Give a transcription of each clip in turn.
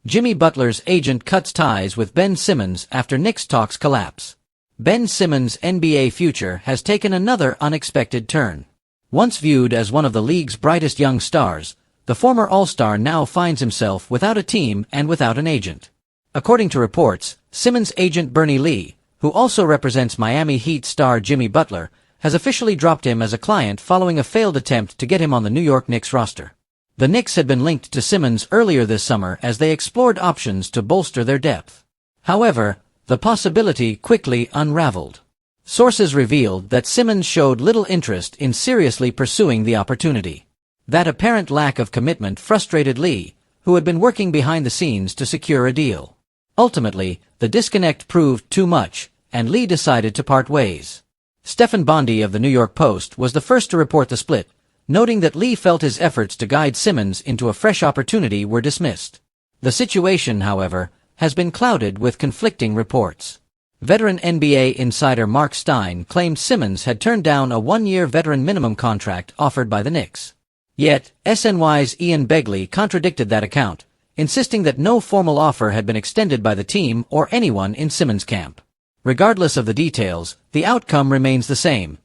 Jimmy Butler's agent cuts ties with Ben Simmons after Knicks talks collapse. Ben Simmons' NBA future has taken another unexpected turn. Once viewed as one of the league's brightest young stars, the former All-Star now finds himself without a team and without an agent. According to reports, Simmons' agent Bernie Lee, who also represents Miami Heat star Jimmy Butler, has officially dropped him as a client following a failed attempt to get him on the New York Knicks roster. The Knicks had been linked to Simmons earlier this summer as they explored options to bolster their depth. However, the possibility quickly unraveled. Sources revealed that Simmons showed little interest in seriously pursuing the opportunity. That apparent lack of commitment frustrated Lee, who had been working behind the scenes to secure a deal. Ultimately, the disconnect proved too much, and Lee decided to part ways. Stephen Bondy of the New York Post was the first to report the split, noting that Lee felt his efforts to guide Simmons into a fresh opportunity were dismissed. The situation, however, has been clouded with conflicting reports. Veteran NBA insider Mark Stein claimed Simmons had turned down a one-year veteran minimum contract offered by the Knicks. Yet, SNY's Ian Begley contradicted that account, insisting that no formal offer had been extended by the team or anyone in Simmons' camp. Regardless of the details, the outcome remains the same.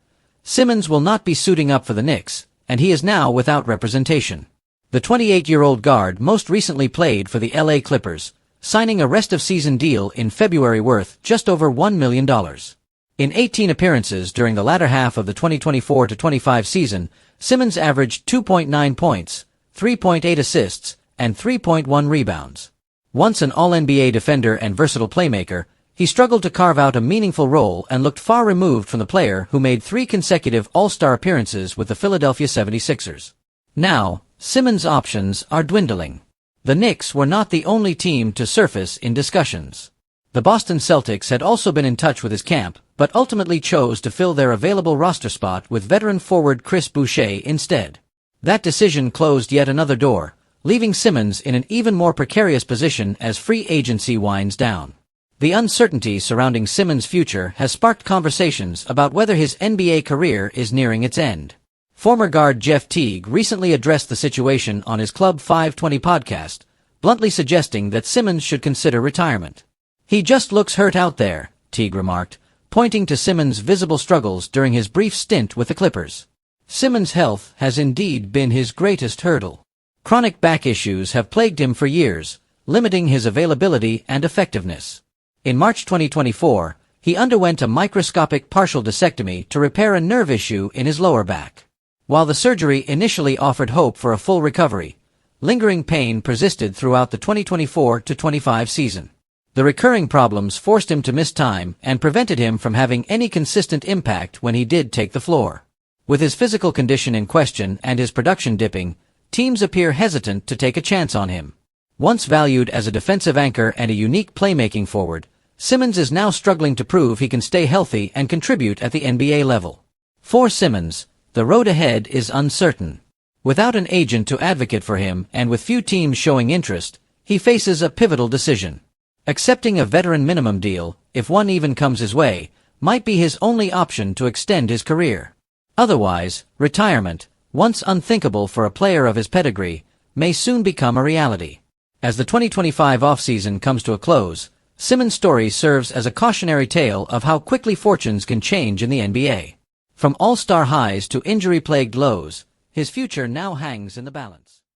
Simmons will not be suiting up for the Knicks, and he is now without representation. The 28-year-old guard most recently played for the LA Clippers, signing a rest-of-season deal in February worth just over $1 million. In 18 appearances during the latter half of the 2024-25 season, Simmons averaged 2.9 points, 3.8 assists, and 3.1 rebounds. Once an All-NBA defender and versatile playmaker, he struggled to carve out a meaningful role and looked far removed from the player who made 3 consecutive All-Star appearances with the Philadelphia 76ers. Now, Simmons' options are dwindling. The Knicks were not the only team to surface in discussions. The Boston Celtics had also been in touch with his camp, but ultimately chose to fill their available roster spot with veteran forward Chris Boucher instead. That decision closed yet another door, leaving Simmons in an even more precarious position as free agency winds down. The uncertainty surrounding Simmons' future has sparked conversations about whether his NBA career is nearing its end. Former guard Jeff Teague recently addressed the situation on his Club 520 podcast, bluntly suggesting that Simmons should consider retirement. "He just looks hurt out there," Teague remarked, pointing to Simmons' visible struggles during his brief stint with the Clippers. Simmons' health has indeed been his greatest hurdle. Chronic back issues have plagued him for years, limiting his availability and effectiveness. In March 2024, he underwent a microscopic partial discectomy to repair a nerve issue in his lower back. While the surgery initially offered hope for a full recovery, lingering pain persisted throughout the 2024-25 season. The recurring problems forced him to miss time and prevented him from having any consistent impact when he did take the floor. With his physical condition in question and his production dipping, teams appear hesitant to take a chance on him. Once valued as a defensive anchor and a unique playmaking forward, Simmons is now struggling to prove he can stay healthy and contribute at the NBA level. For Simmons, the road ahead is uncertain. Without an agent to advocate for him and with few teams showing interest, he faces a pivotal decision. Accepting a veteran minimum deal, if one even comes his way, might be his only option to extend his career. Otherwise, retirement, once unthinkable for a player of his pedigree, may soon become a reality. As the 2025 offseason comes to a close, Simmons' story serves as a cautionary tale of how quickly fortunes can change in the NBA. From all-star highs to injury-plagued lows, his future now hangs in the balance.